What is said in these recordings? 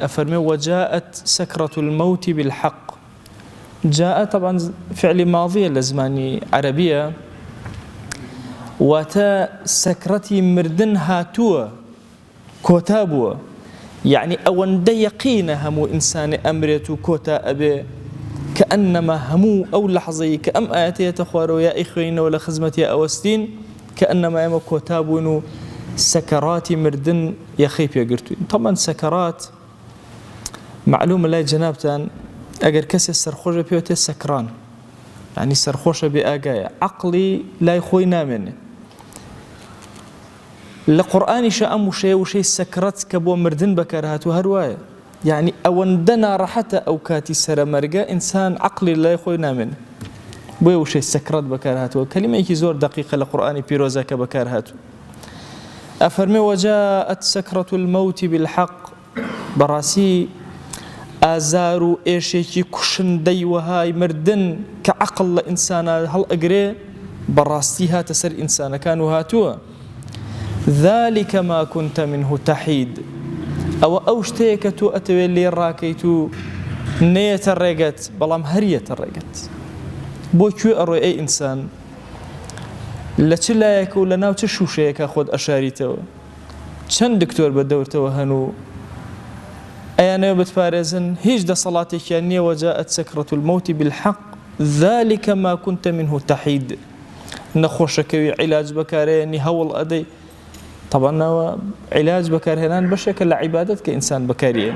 أفرمي وجاءت سكرة الموت بالحق. جاء طبعا فعل ماضي لزماني عربية، واتا سكرتي مردن هاتوا كوتابوا، يعني أوان دا يقين همو إنسان أمريتو كوتا أبي، كأنما همو أو لحظي كأم آياتي تخوارو يا إخوين ولا خزمتي أوستين، كأنما يما كوتابونو سكراتي مردن يخيب يقرتو. طبعا سكرات معلومة لا جنابتان أجر كسي سرخوشة بيوتي سكران، يعني سرخوشة بآقايا عقلي لا يخوينا منه. لقرآن شأم وشي سكرت كبو مردن بكارهات وهرواية، يعني أوندنا رحت أو كاتي سرمرقا إنسان عقلي لا يخوينا منه بوي وشي سكرت بكارهات. وكلمة يكي زور دقيقة لقرآن بيروزاك بكارهات. أفرمي وجاءت سكرة الموت بالحق، براسي آزارو إيشيكي كشن دي وهاي مردن كعقل إنسان هل أقري براستيها تسر إنسان كانوا هاتوا. ذلك ما كنت منه تحيد، أو أوشتيكتو أتوي اللي راكيتو نية الرقت بلام هرية الرقت بوكو أروي أي إنسان لچلا يكو لناو تشوشيك أخذ أشاريتو چند دكتور بدورتو هنو أيانا بتفارزن هيج دا صلاتك يعني وجاءت سكرة الموت بالحق ذلك ما كنت منه تحيد. نخوشك علاج بكاريني هول أدي، طبعا علاج بكارهنان بشكل لعبادت كإنسان بكارين.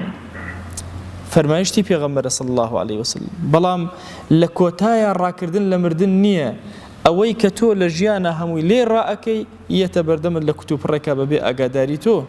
فرمايشتي بيغمبر صلى الله عليه وسلم بلام لكوتايا راكردن لمردن نية أوي كتو لجيانا هموي لي رأكي يتبردم لكتوب ركاب بي أقاداري تو